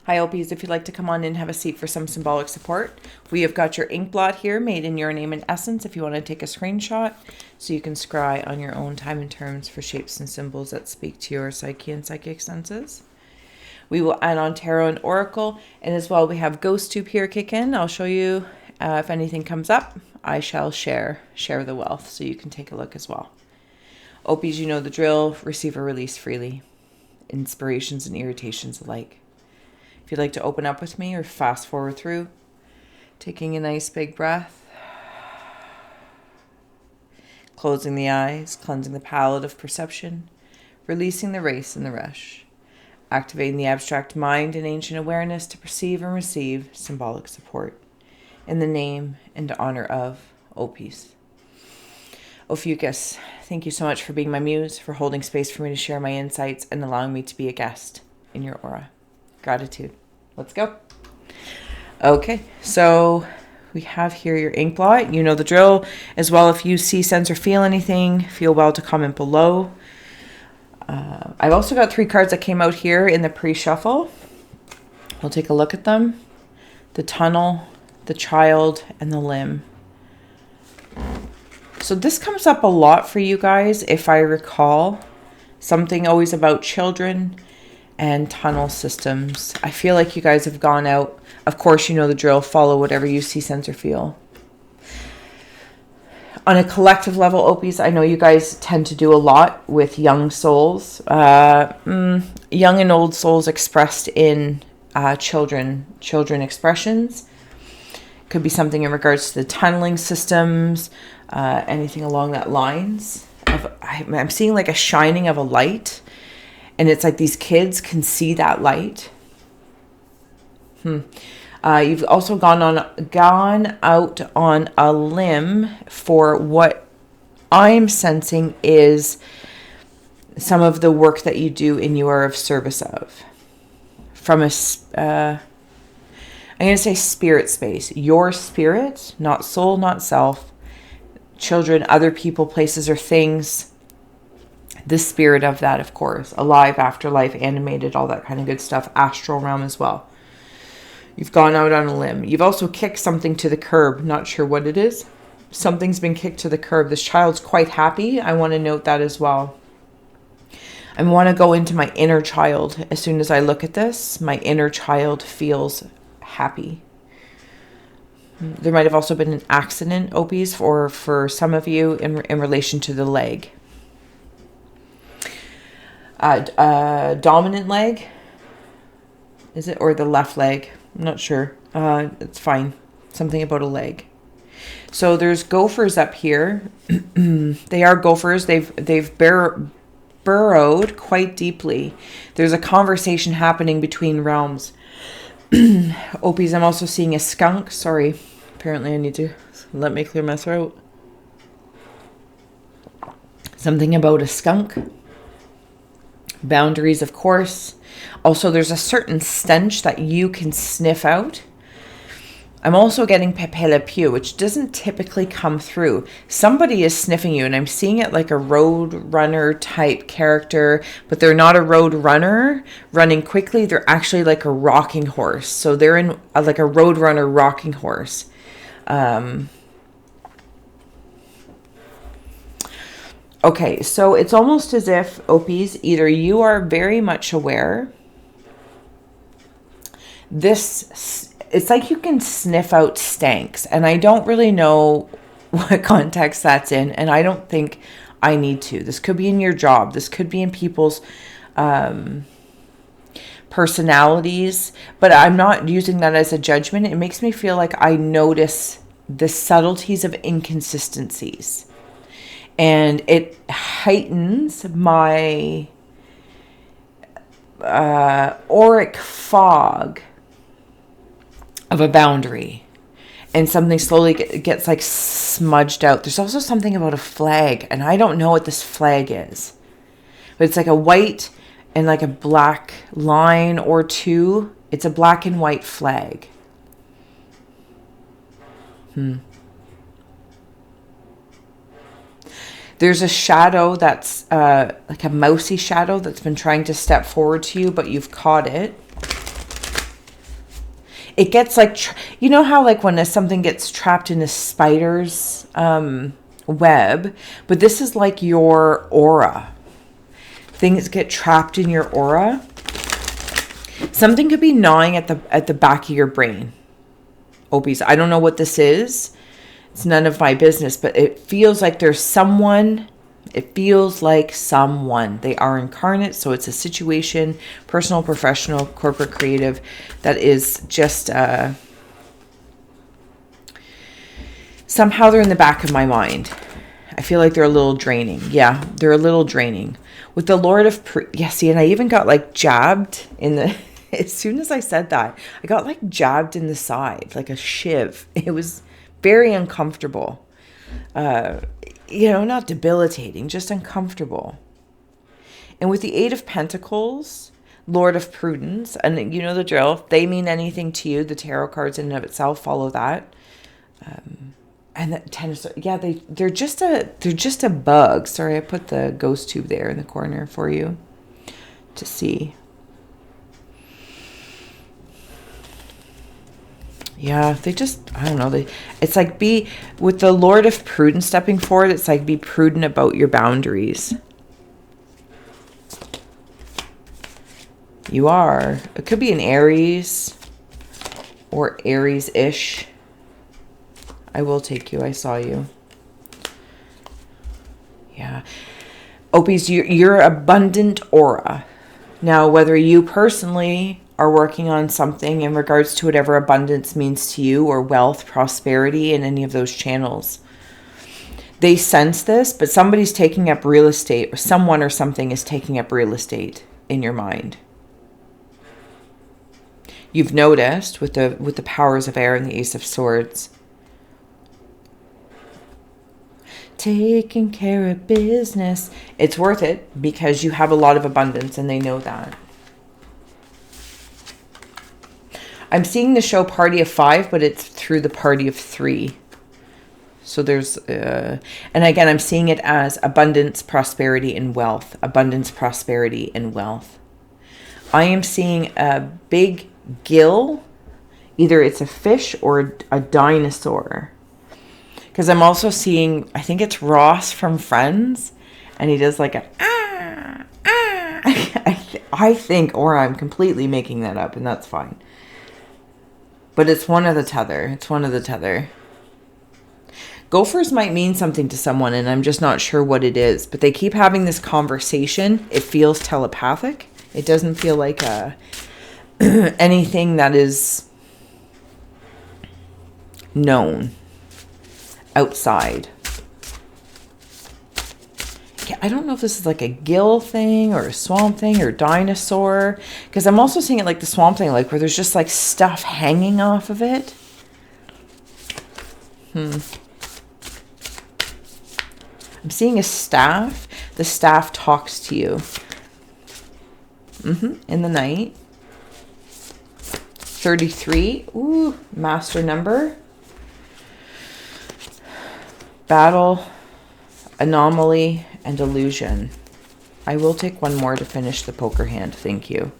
Hi, Opies. If you'd like to come on in and have a seat for some symbolic support, we have got your ink blot here made in your name and essence if you want to take a screenshot so you can scry on your own time and terms for shapes and symbols that speak to your psyche and psychic senses. We will add on tarot and oracle, and as well we have ghost tube here kick in. I'll show you if anything comes up. I shall share the wealth so you can take a look as well. Opies, you know the drill. Receive or release freely. Inspirations and irritations alike. If you'd like to open up with me or fast forward through, taking a nice big breath, closing the eyes, cleansing the palette of perception, releasing the race and the rush, activating the abstract mind and ancient awareness to perceive and receive symbolic support in the name and honor of Ophiuchus. Ophiuchus, thank you so much for being my muse, for holding space for me to share my insights and allowing me to be a guest in your aura. Gratitude. Let's go. Okay, so we have here your ink blot. You know the drill. As well, if you see, sense, or feel anything, feel well to comment below. I've also got 3 cards that came out here in the pre-shuffle. We'll take a look at them. The tunnel, the child, and the limb. So this comes up a lot for you guys, if I recall. Something always about children and tunnel systems. I feel like you guys have gone out. Of course, you know the drill. Follow whatever you see, sense, or feel. On a collective level, Opies, I know you guys tend to do a lot with young souls. Young and old souls expressed in children expressions. Could be something in regards to the tunneling systems, anything along that lines. I'm seeing like a shining of a light. And it's like these kids can see that light. You've also gone out on a limb for what I'm sensing is some of the work that you do and you are of service of. From a, I'm going to say spirit space. Your spirit, not soul, not self. Children, other people, places, or things. The spirit of that, of course. Alive, afterlife, animated, all that kind of good stuff. Astral realm as well. You've gone out on a limb. You've also kicked something to the curb. Not sure what it is. Something's been kicked to the curb. This child's quite happy. I want to note that as well. I want to go into my inner child. As soon as I look at this, my inner child feels happy. There might have also been an accident, Opies, for some of you in relation to the leg. Dominant leg, is it, or the left leg? I'm not sure. It's fine. Something about a leg. So there's gophers up here. They are gophers. They've burrowed quite deeply. There's a conversation happening between realms. Opies, I'm also seeing a skunk. Sorry. Apparently I need to let me clear my throat. Something about a skunk. Boundaries, of course. Also, there's a certain stench that you can sniff out. I'm also getting Pepe Le Pew, which doesn't typically come through. Somebody is sniffing you, and I'm seeing it like a road runner type character, but they're not a road runner running quickly. They're actually like a rocking horse. So they're in like a road runner rocking horse. Okay, so it's almost as if, Opies, either you are very much aware. It's like you can sniff out stanks, and I don't really know what context that's in, and I don't think I need to. This could be in your job. This could be in people's personalities, but I'm not using that as a judgment. It makes me feel like I notice the subtleties of inconsistencies. And it heightens my auric fog of a boundary. And something slowly gets like smudged out. There's also something about a flag. And I don't know what this flag is. But it's like a white and like a black line or two. It's a black and white flag. There's a shadow that's like a mousy shadow that's been trying to step forward to you, but you've caught it. It gets like, you know how like when something gets trapped in a spider's web, but this is like your aura. Things get trapped in your aura. Something could be gnawing at the back of your brain. Opies, I don't know what this is. It's none of my business, but it feels like there's someone. It feels like someone. They are incarnate, so it's a situation, personal, professional, corporate, creative, that is just somehow they're in the back of my mind. I feel like they're a little draining. Yeah, they're a little draining. With the Lord of... yeah, see, and I even got like jabbed in the... as soon as I said that, I got like jabbed in the side, like a shiv. It was very uncomfortable. Not debilitating, just uncomfortable. And with the Eight of Pentacles, Lord of Prudence, and you know the drill. If they mean anything to you, the tarot cards in and of itself follow that. And the Ten of Swords, yeah, they're just a bug. Sorry, I put the ghost tube there in the corner for you to see. Yeah, they just, I don't know. It's like with the Lord of Prudence stepping forward, it's like be prudent about your boundaries. You are. It could be an Aries or Aries-ish. I will take you. I saw you. Yeah. Opies, you're abundant aura. Now, whether you personally are working on something in regards to whatever abundance means to you, or wealth, prosperity, in any of those channels, they sense this, but somebody's taking up real estate, or someone or something is taking up real estate in your mind. You've noticed with the powers of air and the Ace of Swords, taking care of business. It's worth it because you have a lot of abundance and they know that. I'm seeing the show Party of 5, but it's through the Party of 3. So there's, and again, I'm seeing it as abundance, prosperity, and wealth. Abundance, prosperity, and wealth. I am seeing a big gill. Either it's a fish or a dinosaur. Because I'm also seeing, I think it's Ross from Friends. And he does like a, I think, or I'm completely making that up, and that's fine. But it's one of the tether. It's one of the tether. Gophers might mean something to someone, and I'm just not sure what it is. But they keep having this conversation. It feels telepathic. It doesn't feel like anything that is known outside. I don't know if this is like a gill thing or a swamp thing or dinosaur, because I'm also seeing it like the swamp thing, like where there's just like stuff hanging off of it. I'm seeing a staff. The staff talks to you. In the night. 33. Ooh, master number. Battle, anomaly, and illusion. I will take one more to finish the poker hand. Thank you.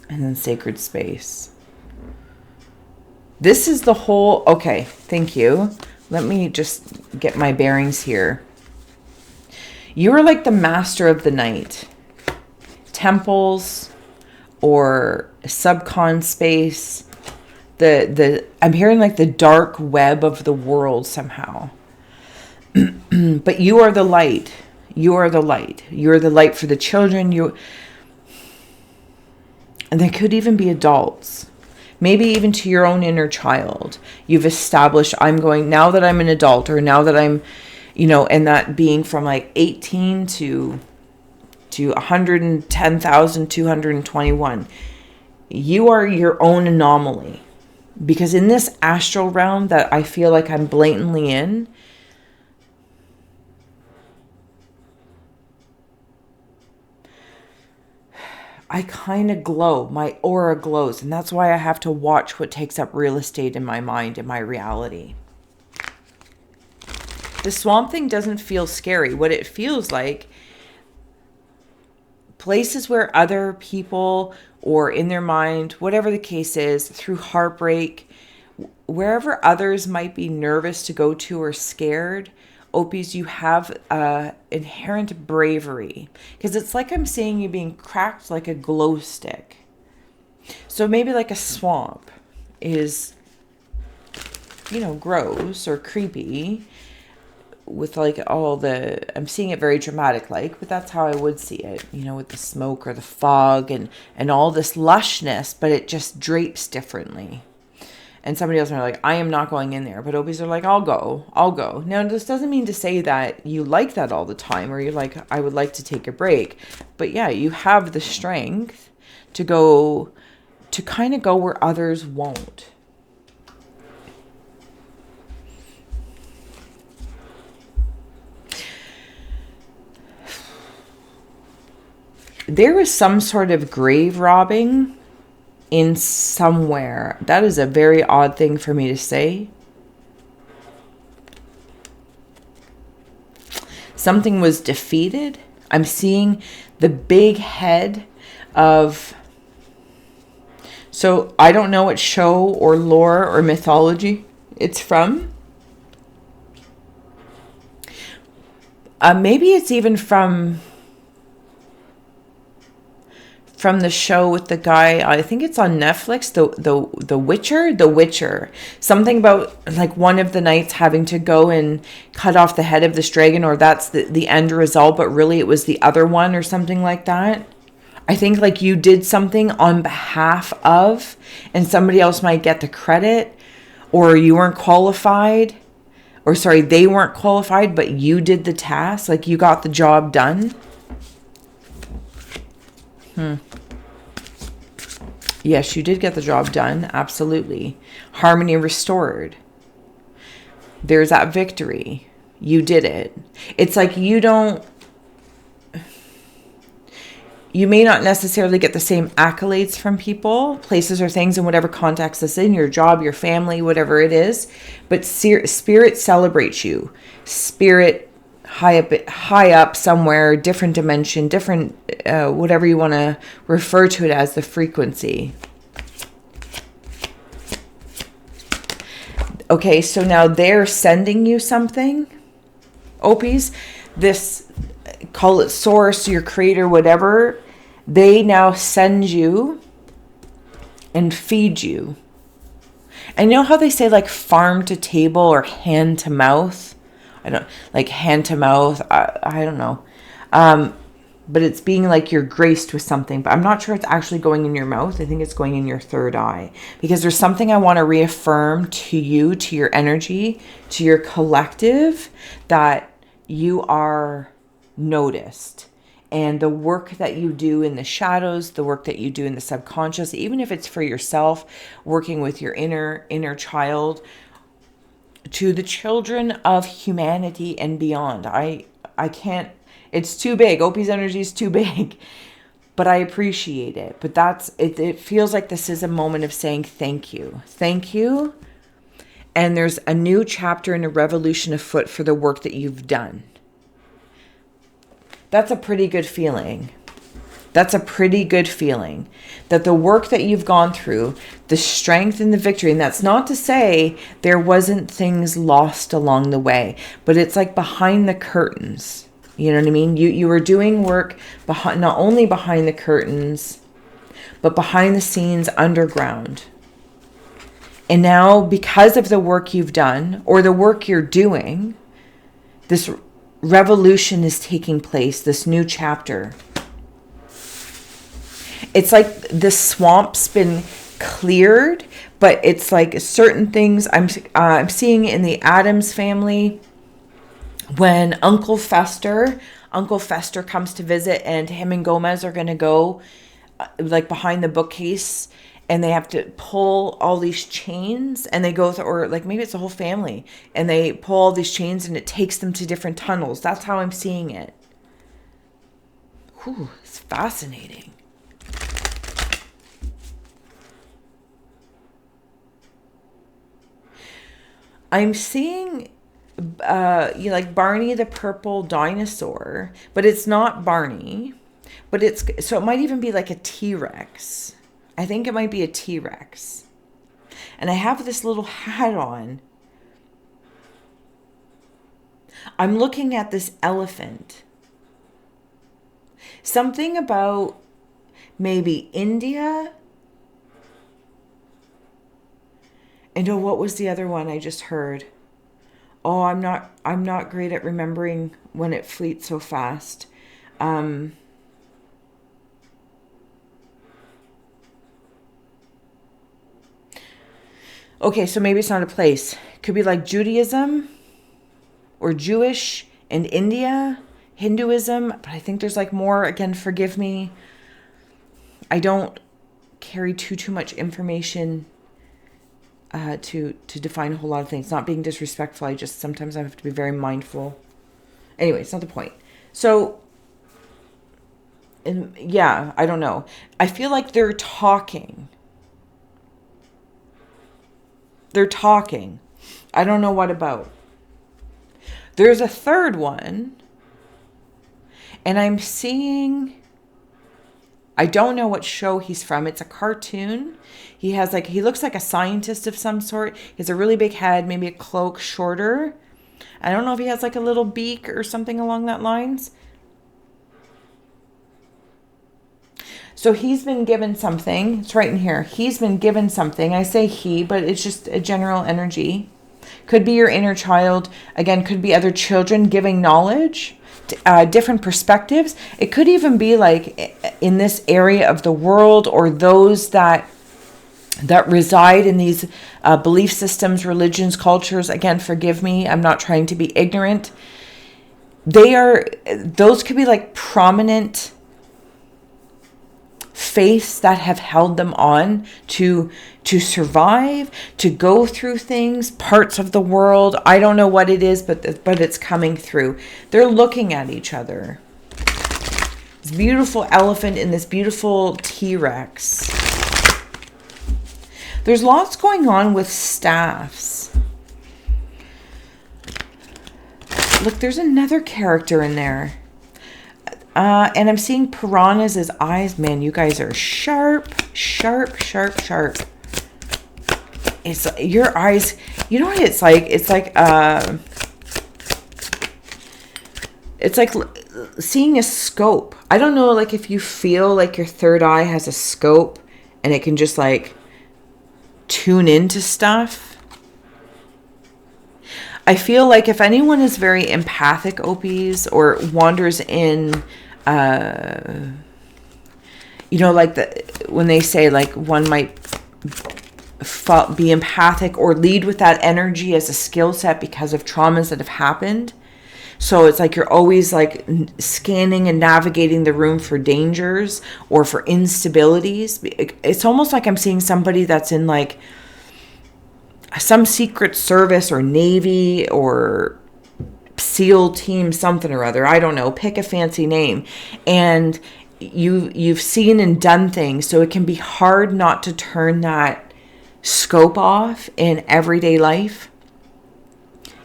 And then sacred space. This is the whole... Okay, thank you. Let me just get my bearings here. You are like the master of the night. Temples or subcon space. I'm hearing like the dark web of the world somehow. But you are the light. You are the light. You're the light for the children. And they could even be adults. Maybe even to your own inner child. You've established, now that I'm an adult, or now that I'm, and that being from like 18 to 110,221. You are your own anomaly. Because in this astral realm that I feel like I'm blatantly in, I kind of glow. My aura glows. And that's why I have to watch what takes up real estate in my mind, in my reality. The swamp thing doesn't feel scary. What it feels like, places where other people or in their mind, whatever the case is, through heartbreak, wherever others might be nervous to go to or scared, Ophies, you have inherent bravery. Because it's like I'm seeing you being cracked like a glow stick. So maybe like a swamp is, gross or creepy with like all I'm seeing it very dramatic like, but that's how I would see it, with the smoke or the fog and all this lushness, but it just drapes differently. And somebody else are like, I am not going in there. But Ophies are like, I'll go. Now, this doesn't mean to say that you like that all the time or you're like, I would like to take a break. But yeah, you have the strength to kind of go where others won't. There is some sort of grave robbing in somewhere. That is a very odd thing for me to say. Something was defeated. I'm seeing the big head of... So I don't know what show or lore or mythology it's from. Maybe it's even from the show with the guy, I think it's on Netflix, the Witcher. Something about like one of the knights having to go and cut off the head of this dragon, or that's the end result, but really it was the other one or something like that. I think like you did something on behalf of, and somebody else might get the credit, or you weren't qualified, or sorry, they weren't qualified, but you did the task, like you got the job done. Yes, you did get the job done. Absolutely. Harmony restored. There's that victory. You did it. It's like you may not necessarily get the same accolades from people, places or things in whatever context it's in, your job, your family, whatever it is. But spirit celebrates you. Spirit high up somewhere, different dimension, different, whatever you want to refer to it as, the frequency. Okay, so now they're sending you something, Ophies. This, call it source, your creator, whatever. They now send you and feed you. And you know how they say like farm to table or hand to mouth? I don't know. But it's being like you're graced with something, but I'm not sure it's actually going in your mouth. I think it's going in your third eye, because there's something I want to reaffirm to you, to your energy, to your collective, that you are noticed. And the work that you do in the shadows, the work that you do in the subconscious, even if it's for yourself, working with your inner child, to the children of humanity and beyond. I can't, it's too big. Opie's energy is too big, but I appreciate it. But it feels like this is a moment of saying thank you. Thank you. And there's a new chapter and a revolution afoot for the work that you've done. That's a pretty good feeling. That's a pretty good feeling, that the work that you've gone through, the strength and the victory, and that's not to say there wasn't things lost along the way, but it's like behind the curtains. You know what I mean? You were doing work behind, not only behind the curtains, but behind the scenes, underground. And now, because of the work you've done, or the work you're doing, this revolution is taking place, this new chapter. It's like the swamp's been cleared, but it's like certain things I'm seeing in the Addams family. When Uncle Fester comes to visit, and him and Gomez are going to go like behind the bookcase, and they have to pull all these chains, and they go through, or like maybe it's a whole family, and they pull all these chains and it takes them to different tunnels. That's how I'm seeing it. Whew, it's fascinating. I'm seeing like Barney the purple dinosaur, but it's not Barney. But so it might even be like a T-Rex. I think it might be a T-Rex. And I have this little hat on. I'm looking at this elephant. Something about maybe India. And oh, what was the other one I just heard? Oh, I'm not great at remembering when it fleets so fast. Okay, so maybe it's not a place. Could be like Judaism or Jewish and India, Hinduism. But I think there's like more. Again, forgive me. I don't carry too much information to define a whole lot of things. Not being disrespectful. I just sometimes I have to be very mindful. Anyway, it's not the point. So, yeah, I don't know. I feel like they're talking. They're talking. I don't know what about. There's a third one. And I'm seeing, I don't know what show he's from. It's a cartoon. He looks like a scientist of some sort. He has a really big head, maybe a cloak, shorter. I don't know if he has like a little beak or something along that lines. So he's been given something. It's right in here. He's been given something. I say he, but it's just a general energy. Could be your inner child. Again, could be other children giving knowledge, different perspectives. It could even be like in this area of the world, or those that reside in these belief systems, religions, cultures. Again, forgive me. I'm not trying to be ignorant. Those could be like prominent faiths that have held them on to survive, to go through things, parts of the world. I don't know what it is, but it's coming through. They're looking at each other. This beautiful elephant and this beautiful T-Rex. There's lots going on with staffs. Look, there's another character in there. And I'm seeing piranhas as eyes. Man, you guys are sharp. It's your eyes. You know what it's like? It's like seeing a scope. I don't know, like if you feel like your third eye has a scope and it can just like tune into stuff. I feel like if anyone is very empathic, Ophies, or wanders in, like when they say like one might be empathic or lead with that energy as a skill set because of traumas that have happened. So it's like you're always like scanning and navigating the room for dangers or for instabilities. It's almost like I'm seeing somebody that's in like some secret service or Navy or SEAL team, something or other. I don't know. Pick a fancy name. And you've seen and done things. So it can be hard not to turn that scope off in everyday life.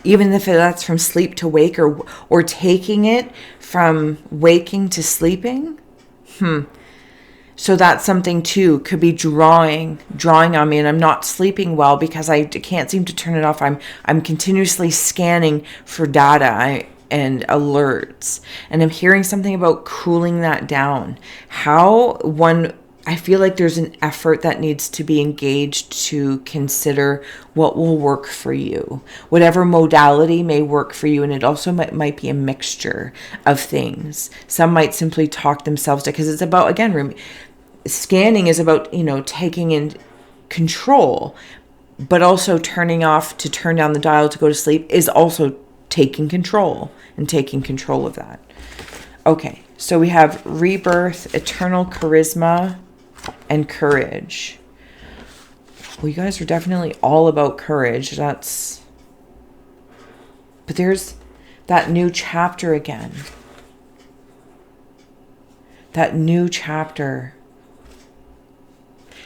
Even if that's from sleep to wake or taking it from waking to sleeping. So that's something too, could be drawing on me, and I'm not sleeping well because I can't seem to turn it off. I'm continuously scanning for data and alerts, and I'm hearing something about cooling that down. I feel like there's an effort that needs to be engaged to consider what will work for you, whatever modality may work for you. And it also might be a mixture of things. Some might simply talk themselves to, because it's about, again, scanning is about, taking in control, but also turning off to turn down the dial to go to sleep is also taking control and taking control of that. Okay, so we have rebirth, eternal charisma, and courage. Well, you guys are definitely all about courage. But there's that new chapter again. That new chapter.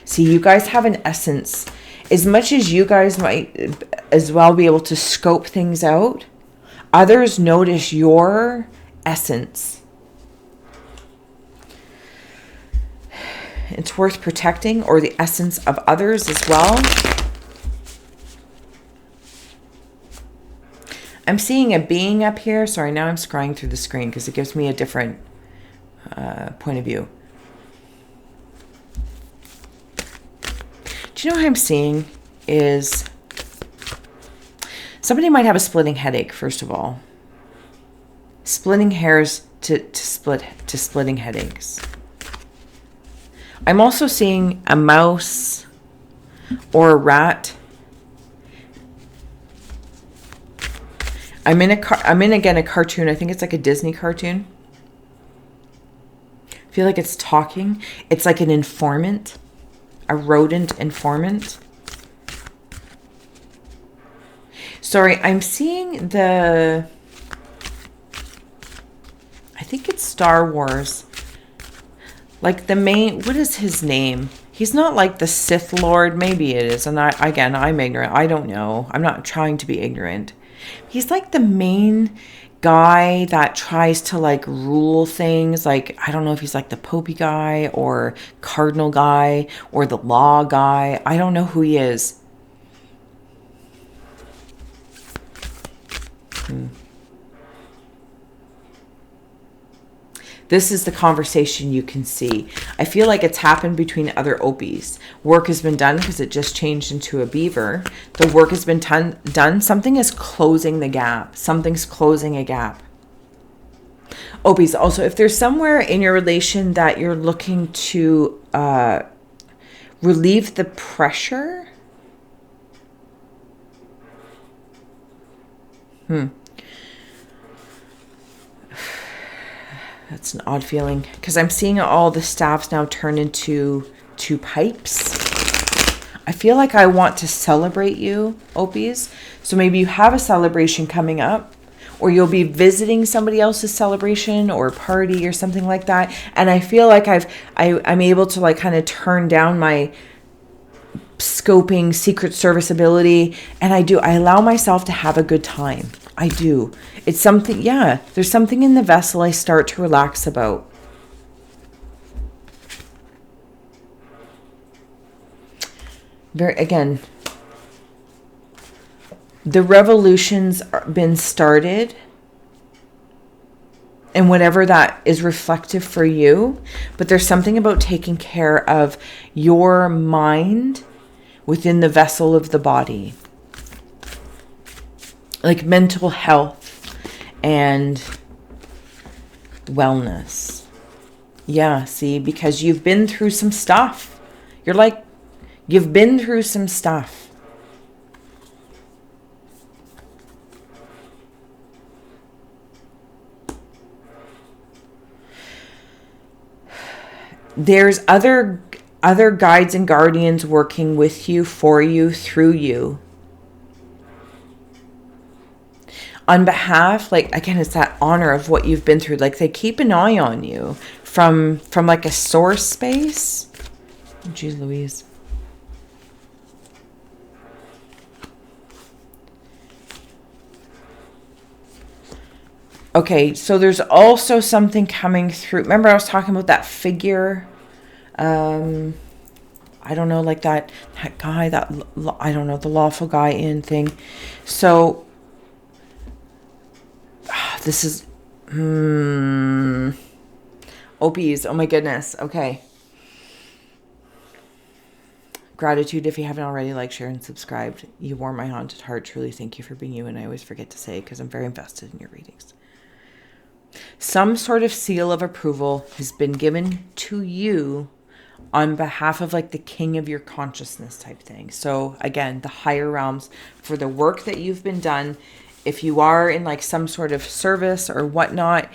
See, you guys have an essence. As much as you guys might as well be able to scope things out, others notice your essence. It's worth protecting, or the essence of others as well. I'm seeing a being up here. Sorry, now I'm scrying through the screen because it gives me a different point of view. Do you know what I'm seeing is somebody might have a splitting headache, first of all. Splitting hairs to splitting headaches. I'm also seeing a mouse or a rat. I'm in again a cartoon. I think it's like a Disney cartoon. I feel like it's talking. It's like an informant, a rodent informant. Sorry, I'm seeing I think it's Star Wars. Like the main, what is his name? He's not like the Sith Lord. Maybe it is. And I'm ignorant. I don't know. I'm not trying to be ignorant. He's like the main guy that tries to like rule things. Like, I don't know if he's like the Popey guy or Cardinal guy or the law guy. I don't know who he is. This is the conversation you can see. I feel like it's happened between other Opies. Work has been done because it just changed into a beaver. The work has been done. Something is closing the gap. Something's closing a gap. Opies, also, if there's somewhere in your relation that you're looking to relieve the pressure. That's an odd feeling because I'm seeing all the staffs now turn into 2 pipes. I feel like I want to celebrate you, Opies. So maybe you have a celebration coming up, or you'll be visiting somebody else's celebration or party or something like that. And I feel like I'm able to like kind of turn down my scoping Secret Service ability, and I allow myself to have a good time. I do. It's something, yeah, there's something in the vessel I start to relax about. Again, the revolution's been started, and whatever that is reflective for you, but there's something about taking care of your mind within the vessel of the body. Like mental health and wellness. Yeah, see, because you've been through some stuff. You've been through some stuff. There's other guides and guardians working with you, for you, through you. On behalf, like, again, it's that honor of what you've been through. Like, they keep an eye on you from like a source space. Oh, geez Louise. Okay, so there's also something coming through. Remember I was talking about that figure? I don't know, like that guy, I don't know, the lawful guy in thing. So this is Opies. Oh my goodness. Okay. Gratitude if you haven't already, like, share, and subscribed. You warm my haunted heart. Truly thank you for being you. And I always forget to say because I'm very invested in your readings. Some sort of seal of approval has been given to you on behalf of like the king of your consciousness type thing. So again, the higher realms for the work that you've been done. If you are in like some sort of service or whatnot,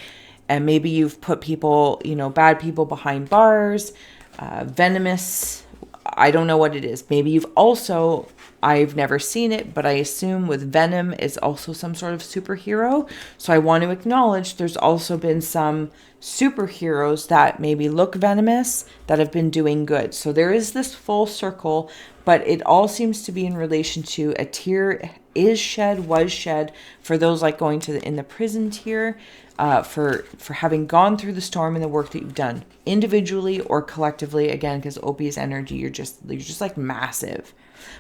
and maybe you've put people, bad people behind bars, venomous, I don't know what it is. Maybe you've also, I've never seen it, but I assume with Venom is also some sort of superhero. So I want to acknowledge there's also been some superheroes that maybe look venomous that have been doing good. So there is this full circle, but it all seems to be in relation to a tier is shed, was shed, for those like going in the prison tier, for having gone through the storm and the work that you've done individually or collectively. Again, because Opie's energy, you're just like massive.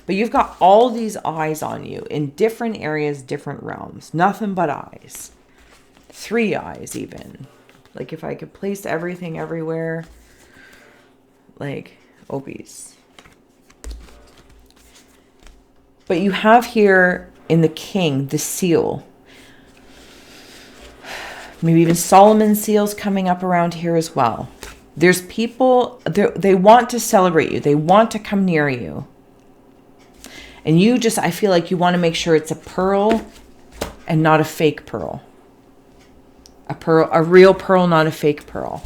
But you've got all these eyes on you in different areas, different realms. Nothing but eyes. 3 eyes even. Like if I could place everything everywhere, like Opie's. But you have here in the king, the seal. Maybe even Solomon's seals coming up around here as well. There's people, they want to celebrate you. They want to come near you. And I feel like you want to make sure it's a pearl and not a fake pearl. A real pearl, not a fake pearl.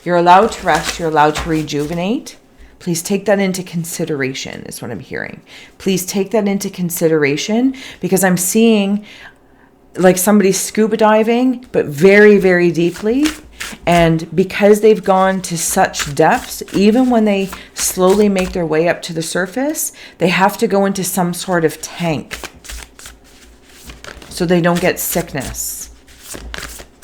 You're allowed to rest. You're allowed to rejuvenate. Please take that into consideration, is what I'm hearing. Please take that into consideration, because I'm seeing like somebody scuba diving, but very, very deeply. And because they've gone to such depths, even when they slowly make their way up to the surface, they have to go into some sort of tank so they don't get sickness.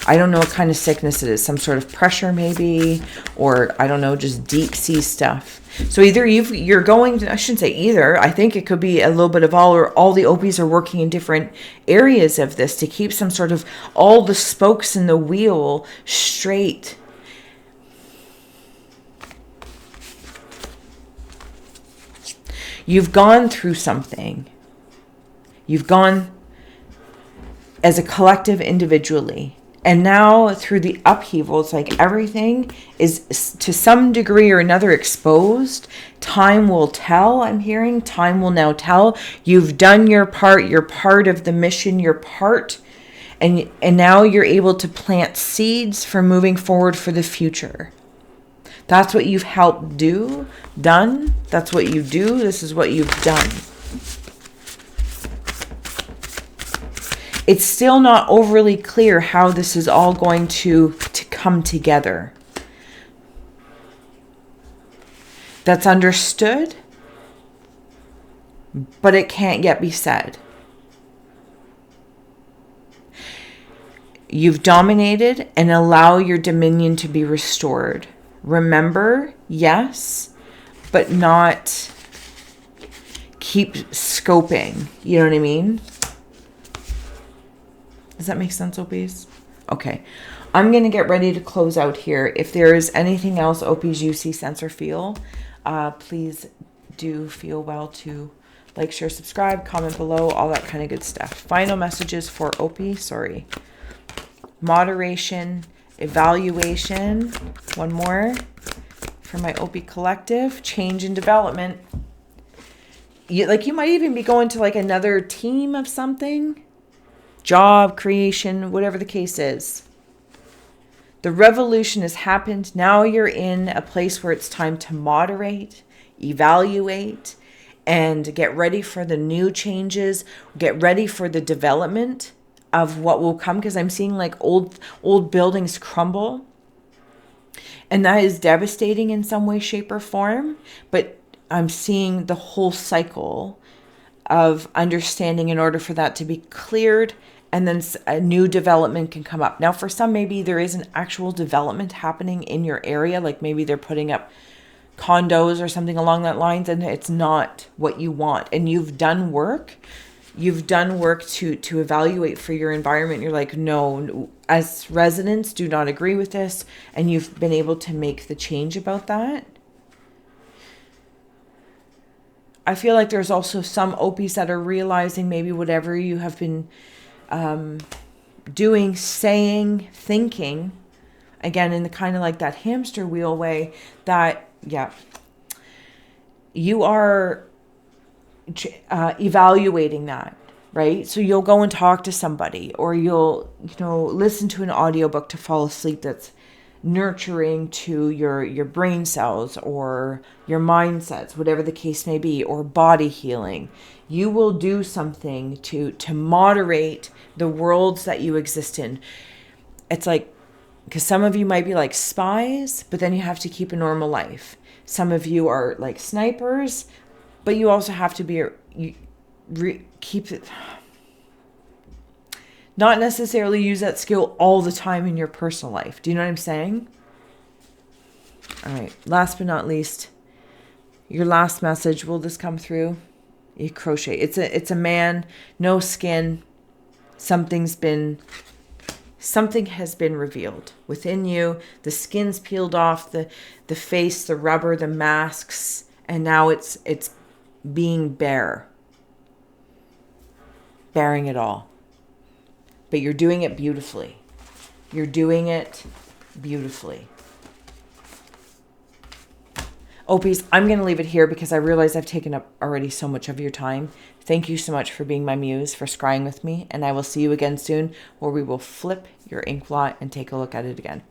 I don't know what kind of sickness it is. Some sort of pressure maybe, or I don't know, just deep sea stuff. So either you're going to, I shouldn't say either. I think it could be a little bit of all, or all the Opies are working in different areas of this to keep some sort of all the spokes in the wheel straight. You've gone through something. You've gone as a collective individually. And now through the upheaval, it's like everything is to some degree or another exposed. Time will tell, I'm hearing. Time will now tell. You've done your part. You're part of the mission. You're part. And now you're able to plant seeds for moving forward for the future. That's what you've helped done. That's what you do. This is what you've done. It's still not overly clear how this is all going to come together. That's understood, but it can't yet be said. You've dominated, and allow your dominion to be restored. Remember, yes, but not keep scoping. You know what I mean? Does that make sense, Opies? Okay. I'm going to get ready to close out here. If there is anything else, Opies, you see, sense, or feel, please do feel well to like, share, subscribe, comment below, all that kind of good stuff. Final messages for Opie. Sorry. Moderation, evaluation. One more for my Opie collective. Change and development. You might even be going to like another team of something. Job creation, whatever the case is. The revolution has happened. Now you're in a place where it's time to moderate, evaluate, and get ready for the new changes. Get ready for the development of what will come, because I'm seeing like old buildings crumble. And that is devastating in some way, shape, or form. But I'm seeing the whole cycle of understanding in order for that to be cleared, and then a new development can come up. Now, for some, maybe there is an actual development happening in your area. Like maybe they're putting up condos or something along that lines, and it's not what you want. And you've done work. You've done work to evaluate for your environment. You're like, no, as residents, do not agree with this. And you've been able to make the change about that. I feel like there's also some Opies that are realizing maybe whatever you have been doing, saying, thinking, again, in the kind of like that hamster wheel way, that, yeah, you are evaluating that, right? So you'll go and talk to somebody, or you'll, listen to an audiobook to fall asleep that's nurturing to your brain cells or your mindsets, whatever the case may be, or body healing. You will do something to moderate the worlds that you exist in. It's like, because some of you might be like spies, but then you have to keep a normal life. Some of you are like snipers, but you also have to be, keep it, not necessarily use that skill all the time in your personal life. Do you know what I'm saying? All right. Last but not least, your last message. Will this come through? You crochet. It's a man, no skin. Something has been revealed within you. The skin's peeled off the face, the rubber, the masks, and now it's being bare. Bearing it all. But you're doing it beautifully. You're doing it beautifully. Opies, I'm going to leave it here because I realize I've taken up already so much of your time. Thank you so much for being my muse, for scrying with me, and I will see you again soon where we will flip your ink blot and take a look at it again.